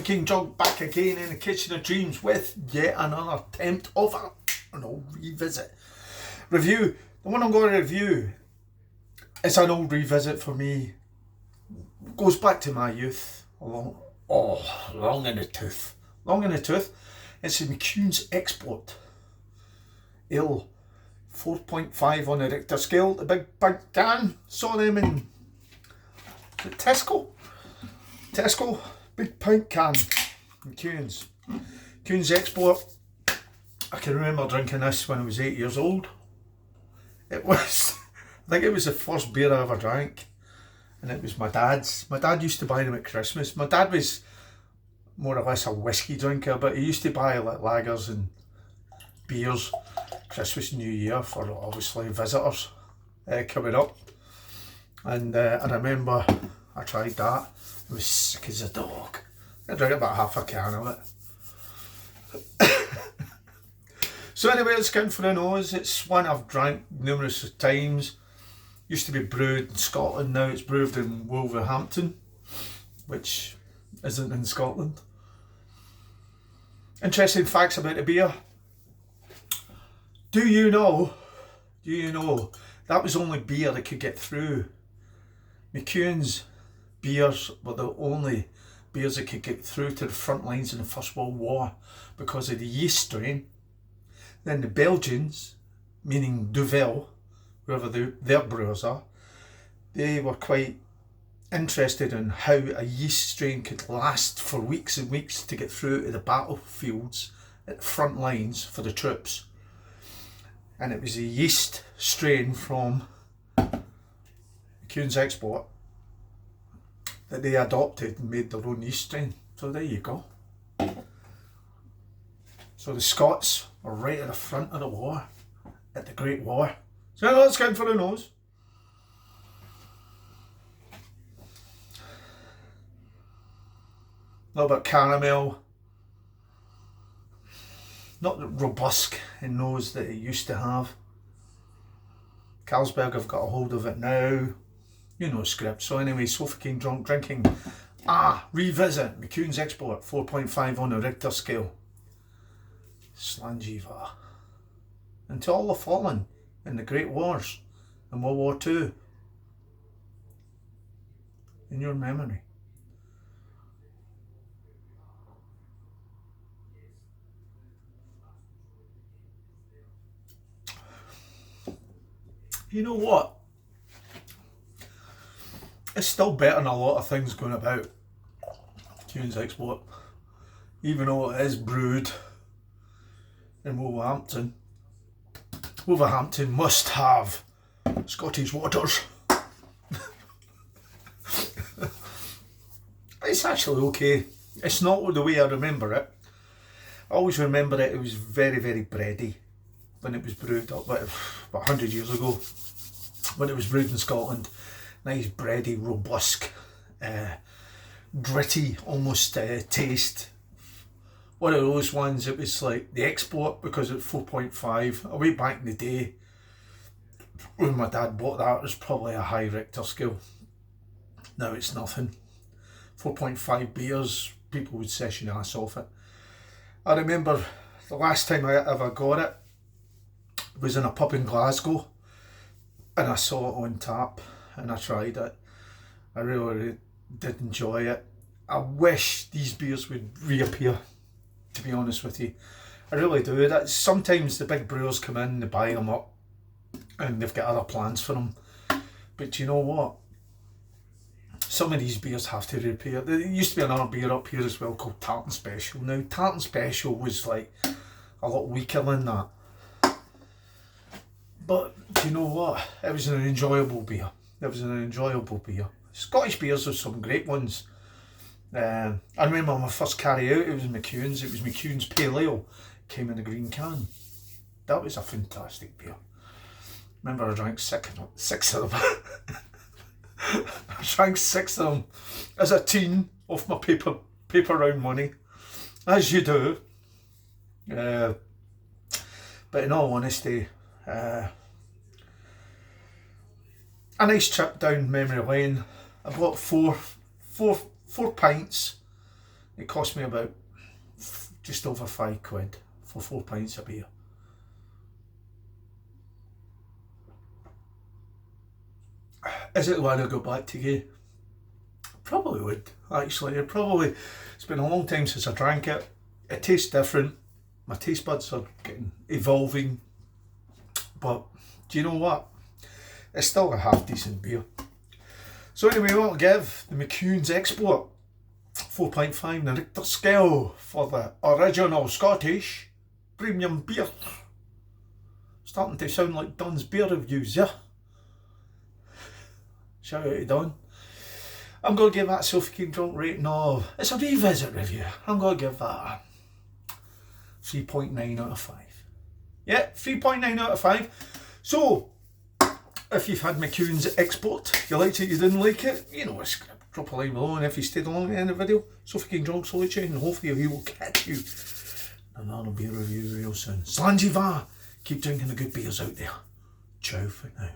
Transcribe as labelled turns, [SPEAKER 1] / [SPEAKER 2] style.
[SPEAKER 1] King Jog back again in the kitchen of dreams with yet another attempt of an old revisit. Review. The one I'm going to review is an old revisit for me. Goes back to my youth. Long in the tooth. Long in the tooth. It's the McEwans Export Ale 4.5 on the Richter scale. The big can. Saw them in Tesco, big pint can. McEwans Export. I can remember drinking this when I was 8 years old. I think it was the first beer I ever drank, and it was my dad's. My dad used to buy them at Christmas. My dad was more or less a whiskey drinker, but he used to buy like lagers and beers Christmas and New Year for obviously visitors coming up. And I remember I tried that. I was sick as a dog. I drank about half a can of it. So anyway, it's Skin for the Nose. It's one I've drank numerous times. Used to be brewed in Scotland, now it's brewed in Wolverhampton, which isn't in Scotland. Interesting facts about the beer. Do you know that was only beer that could get through? McEwans beers were the only beers that could get through to the front lines in the First World War because of the yeast strain. Then the Belgians, meaning Duvel, whoever their brewers are, they were quite interested in how a yeast strain could last for weeks and weeks to get through to the battlefields at the front lines for the troops. And it was a yeast strain from McEwans Export that they adopted and made their own yeast strain. So there you go. So the Scots were right at the front of the war, at the Great War. So let's go in for the nose. A little bit of caramel. Not the robust in nose that it used to have. Carlsberg have got a hold of it now. You know script. So anyway, Sofa King Drunk drinking. Revisit McEwans Export 4.5 on the Richter scale. Slanjiva. And to all the fallen in the Great Wars and World War II. In your memory. You know what? It's still better than a lot of things going about. McEwans Export. Even though it is brewed in Wolverhampton. Wolverhampton must have Scottish waters. It's actually okay. It's not the way I remember it. I always remember it was very, very bready when it was brewed up about 100 years ago. When it was brewed in Scotland. Nice bready, robust, gritty almost taste. One of those ones, it was like the Export because it's 4.5. Way back in the day when my dad bought that, it was probably a high Richter scale. Now it's nothing. 4.5 beers, people would session ass off it. I remember the last time I ever got it was in a pub in Glasgow and I saw it on tap and I tried it. I really did enjoy it. I wish these beers would reappear, to be honest with you. I really do. That sometimes the big brewers come in, they buy them up and they've got other plans for them. But you know what? Some of these beers have to reappear. There used to be another beer up here as well called Tartan Special. Now Tartan Special was like a lot weaker than that. But do you know what? It was an enjoyable beer. It was an enjoyable beer. Scottish beers are some great ones. I remember my first carry out, it was McEwans. It was McEwans Pale Ale. Came in a green can. That was a fantastic beer. Remember I drank six of them. I drank 6 of them as a teen off my paper round money. As you do. But in all honesty, a nice trip down memory lane. I bought four pints It cost me about just over £5 for 4 pints of beer. Is it the one I go back to again? Probably would, actually. It's been a long time since I drank it. It tastes different. My taste buds are evolving. But do you know what? It's still a half decent beer. So anyway, what I'll give the McEwans Export 4.5 on the Richter scale for the original Scottish premium beer. Starting to sound like Don's beer reviews, yeah? Shout out to Don. I'm going to give that So Fucking Drunk rating of, it's a revisit review. I'm going to give that a 3.9 out of 5. Yeah, 3.9 out of 5. So, if you've had McEwans Export, you liked it, you didn't like it, you know, drop a line below, and if you stayed along at the end of the video, So Fucking Drunk salute you, and hopefully we will catch you in another beer review real soon. Slangy va! Keep drinking the good beers out there. Ciao for now.